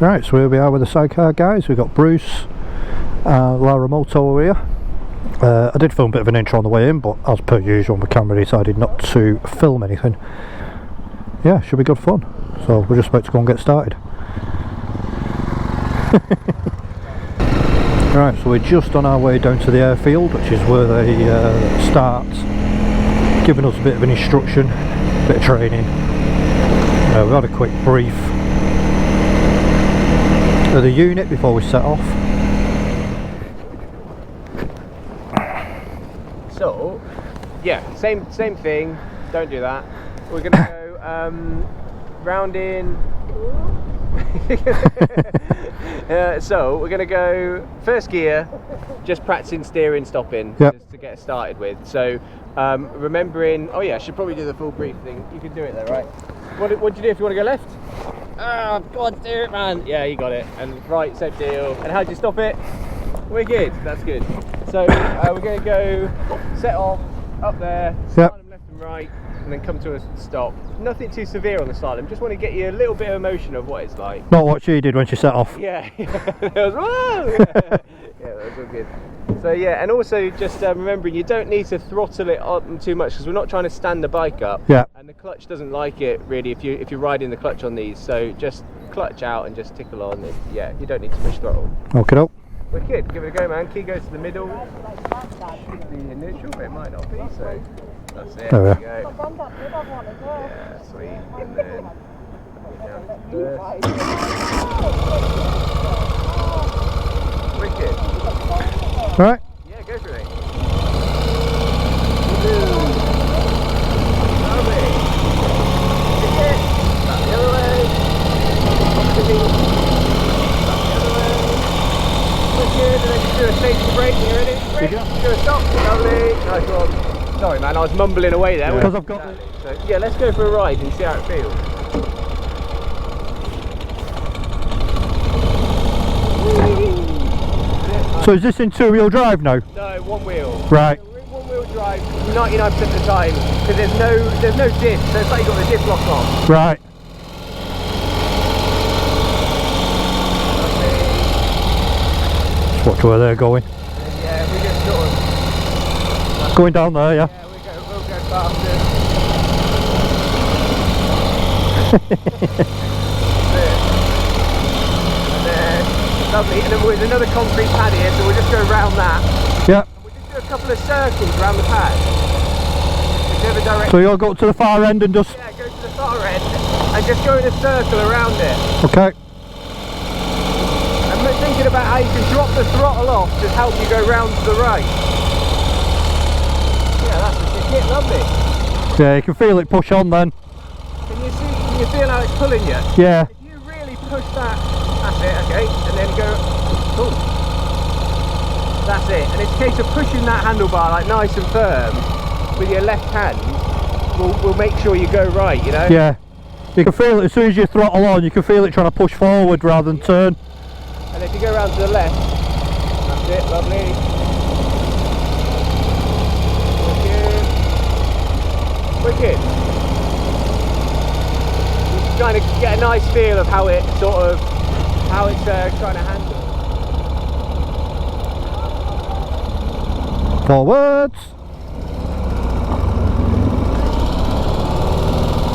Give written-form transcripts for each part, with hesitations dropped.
Right, so here we are with the sidecar guys. We've got Bruce, Lara Moto here. I did film a bit of an intro on the way in, but as per usual my camera decided not to film anything. Yeah, should be good fun. So we're just about to go and get started. Right, so we're just on our way down to the airfield, which is where they start giving us a bit of an instruction, a bit of training. We had a quick brief of the unit before we set off. So, yeah, same thing. Don't do that. We're gonna go round in. So we're gonna go first gear, just practicing steering, stopping, yep, just to get started with. So remembering. Oh yeah, I should probably do the full brief thing. You can do it there, right? What do you do if you want to go left? Oh, go on, steer it, man. Yeah, you got it. And right, same deal. And how do you stop it? Wicked. That's good. So we're going to go set off up there, slalom left and right, and then come to a stop. Nothing too severe on the slalom. Just want to get you a little bit of emotion of what it's like. Not what she did when she set off. Yeah. It was, whoa! Yeah, that was all good. So yeah, and also just remembering you don't need to throttle it up too much because we're not trying to stand the bike up. Yeah. And the clutch doesn't like it really if you're riding the clutch on these. So just clutch out and just tickle on. And, yeah, you don't need to push throttle. Okay, doke. Wicked. Give it a go, man. Key goes to the middle. Should be in neutral, but it might not be. So that's it. There we go. Yeah, sweet. And then wicked. Right. Yeah, go for it. Back the other way. Back the other way. Wicked. And then just do a safety brake. You ready? Brake. Do a stop. Lovely. Nice one. Sorry, man. I was mumbling away there. Because I've got. So, yeah, let's go for a ride and see how it feels. So is this in two-wheel drive now? No, one wheel. Right. So we're in one-wheel drive 99% of the time because there's no diff, so it's like you've got the diff lock on. Right. Just watch where they're going. Yeah, we just sort of... Going down there, yeah? Yeah, we'll go faster. And then... Lovely, and then there's another concrete pad here, so we'll just go around that. Yeah. And we'll just do a couple of circles around the pad. Whichever direction. So you'll go to the far end and just... Yeah, go to the far end and just go in a circle around it. Okay. And thinking about how you can drop the throttle off to help you go round to the right. Yeah, that's the ticket, lovely. Yeah, you can feel it push on then. Can you feel how it's pulling you? Yeah. If you really push that, that's it, okay, and then go, cool. That's it, and it's a case of pushing that handlebar like nice and firm with your left hand will make sure you go right, you know? Yeah. You can feel it as soon as you throttle on, you can feel it trying to push forward rather than turn. And if you go around to the left, that's it, lovely. Wicked. You kind of get a nice feel of how it how it's trying to handle. Forwards.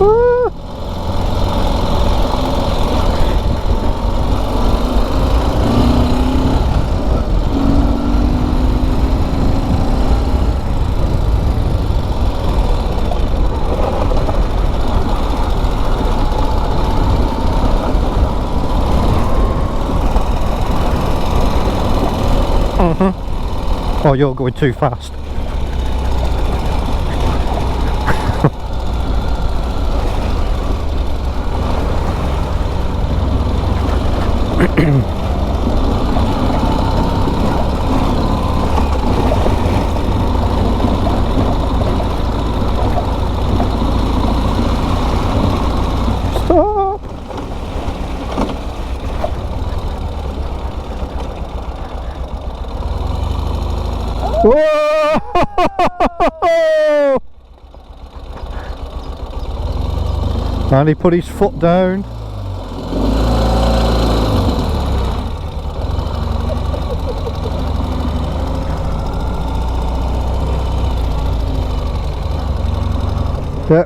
Woo. Oh, you're going too fast. Stop. Whoa! And he put his foot down. Yeah.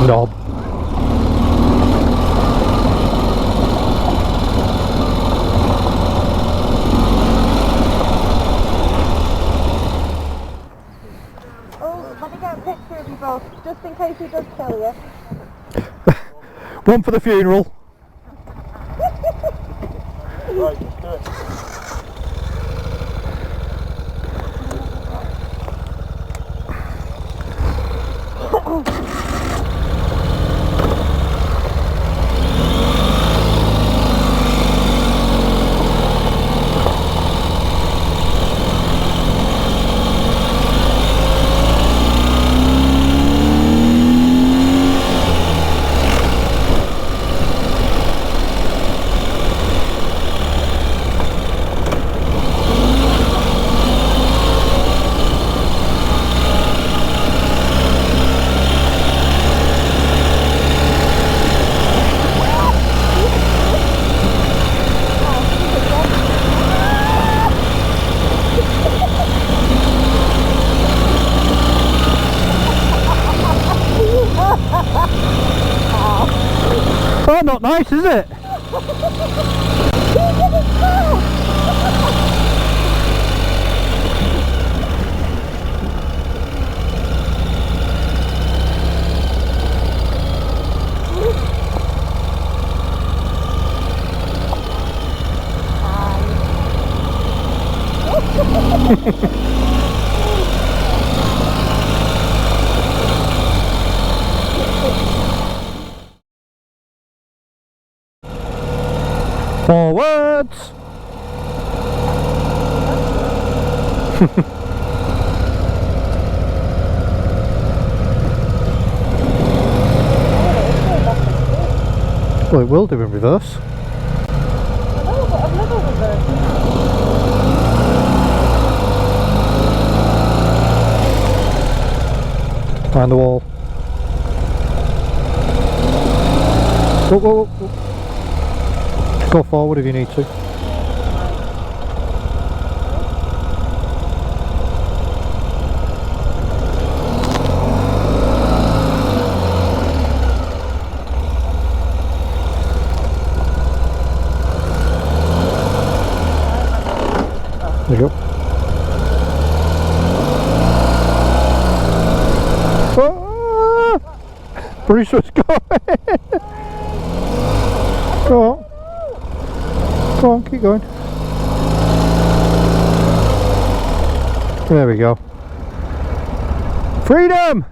Knob. Oh, let me get a picture of you both, just in case he does kill you. One for the funeral. Right, let's do it. Oh, not nice, is it? Forwards! Well, it will do in reverse. I know, but I've never reversed. Behind the wall. Whoa, whoa, whoa. Go forward if you need to. There you go. Ah! Bruce was going. Go on. Go on, keep going. There we go. Freedom!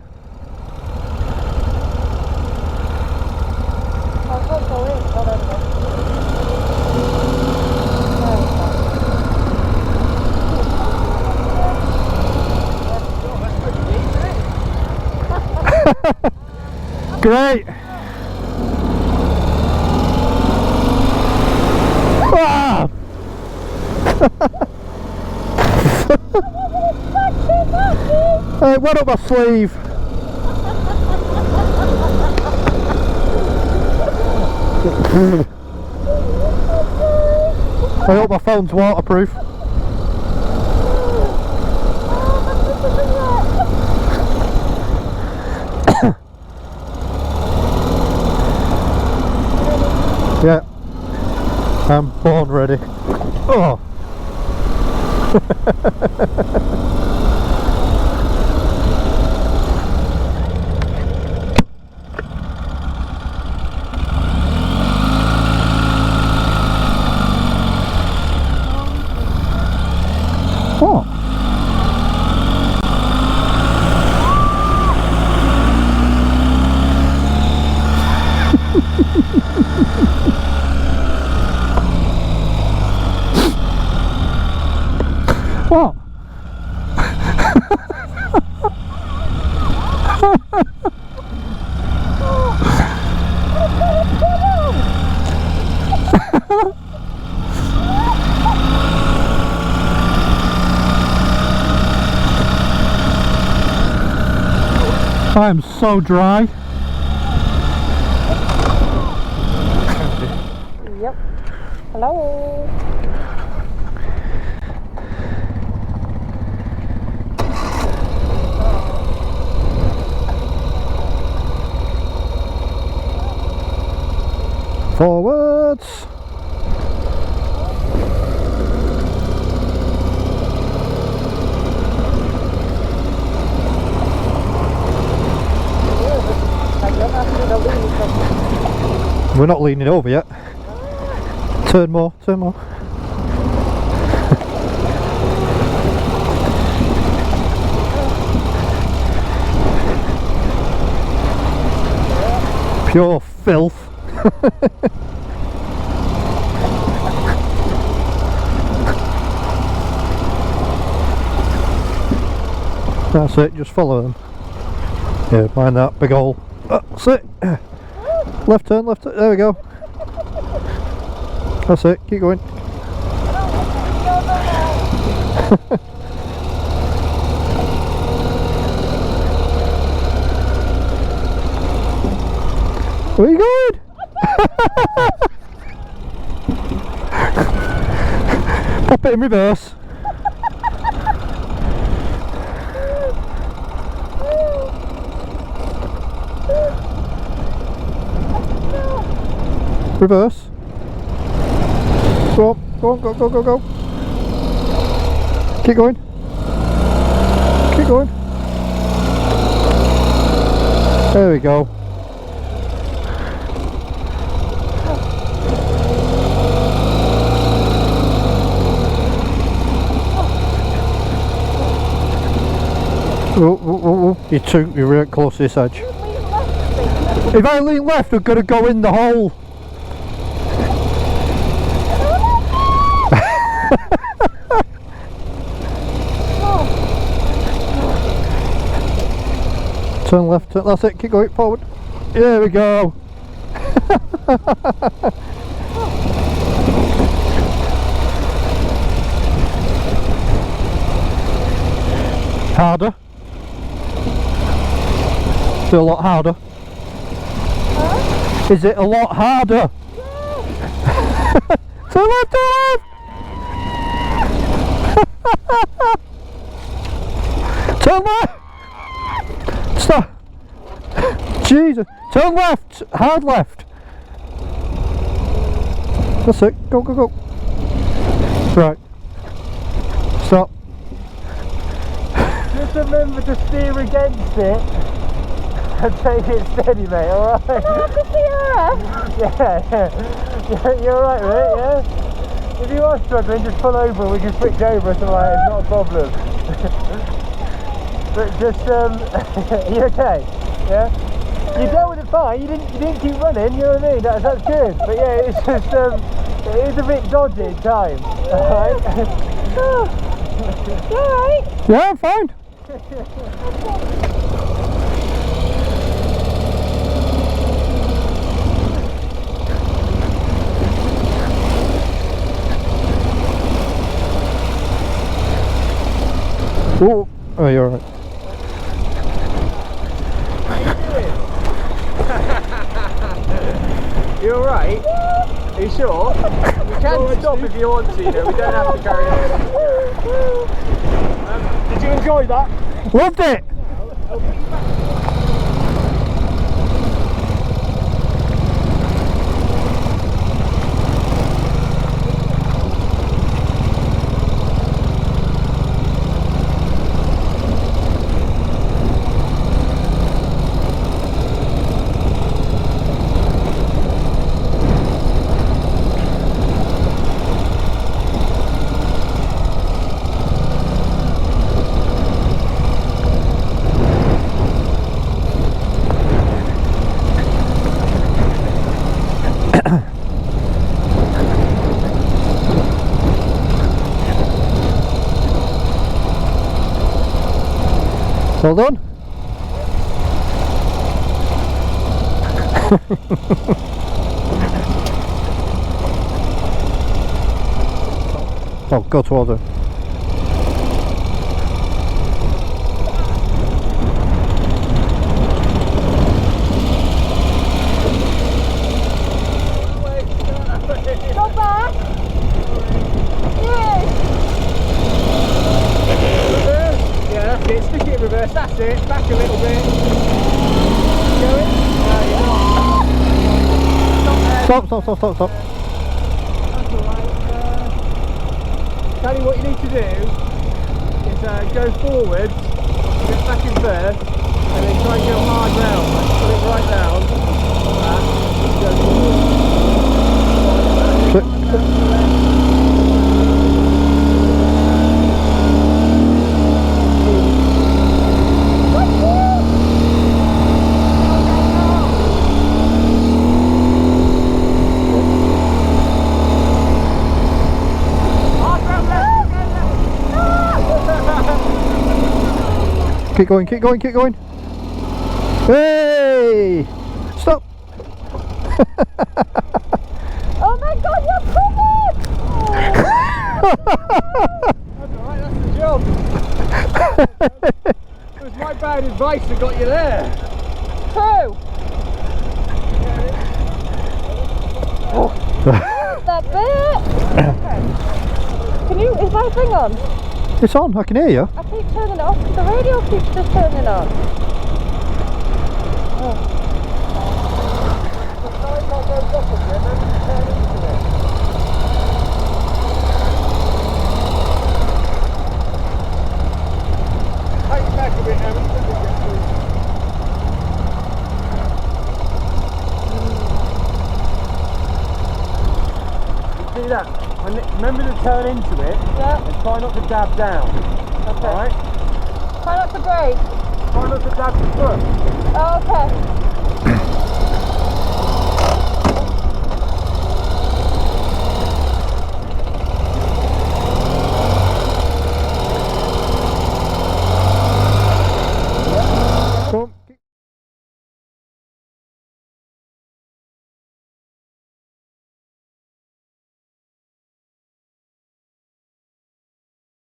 I can't go in, hold on a minute. Great! Ah! Hey, what up my sleeve? I hope my phone's waterproof. Yeah, I'm born ready. Oh. What? What? I am so dry. Yep. Hello. Forwards. We're not leaning over yet. Turn more, turn more. Pure filth. That's it, just follow them. Yeah, mind that big hole. That's it. Left turn, there we go. That's it, keep going. Where are you going? Pop it in reverse. Reverse. Go on, go on, go, go, go, go. Keep going. Keep going. There we go. Oh, you're right close to this edge. If I lean left, I'm going to go in the hole. Turn left, that's it, keep going forward. There we go. Harder. Is it a lot harder? Huh? Is it a lot harder? Yeah. Turn left, turn left! Turn left! Stop! Jesus! Turn left! Hard left! That's it, go, go, go! Right. Stop. Just remember to steer against it and take it steady, mate, alright? Yeah, you're alright with it, yeah? If you are struggling, just pull over and we can switch over or something like that, it's not a problem. But just, are you okay? Yeah? You dealt with it fine, you didn't keep running, you know what I mean? That's good. But yeah, it's just, it is a bit dodgy at times, alright? You alright? Yeah, I'm fine. Oh, you're alright. You alright? Are you sure? We can stop if you want to, you know, we don't have to carry on. Did you enjoy that? Loved it! Well done. Oh, go towards it. Go back. Yes. Reverse. Yeah, that's it. Stick it in reverse. That's it. Back a little bit. Going. Stop. That's alright. Tell you what you need to do is go forwards, get back in first, and then try and go hard round. Like put it right round. Go Keep going. Hey! Stop! Oh my God, you're coming! That's alright, that's the job. It was my bad advice that got you there. True. That bit. Okay. Is my thing on? It's on, I can hear you. I keep turning it off because the radio keeps just turning on. Oh. The sidecar goes up a bit, then you turn into it. Take it back a bit, Emma. See that? Remember to turn into it. Yeah. And try not to dab down. Okay. Alright? Try not to break. Try not to dab the foot. Oh, okay.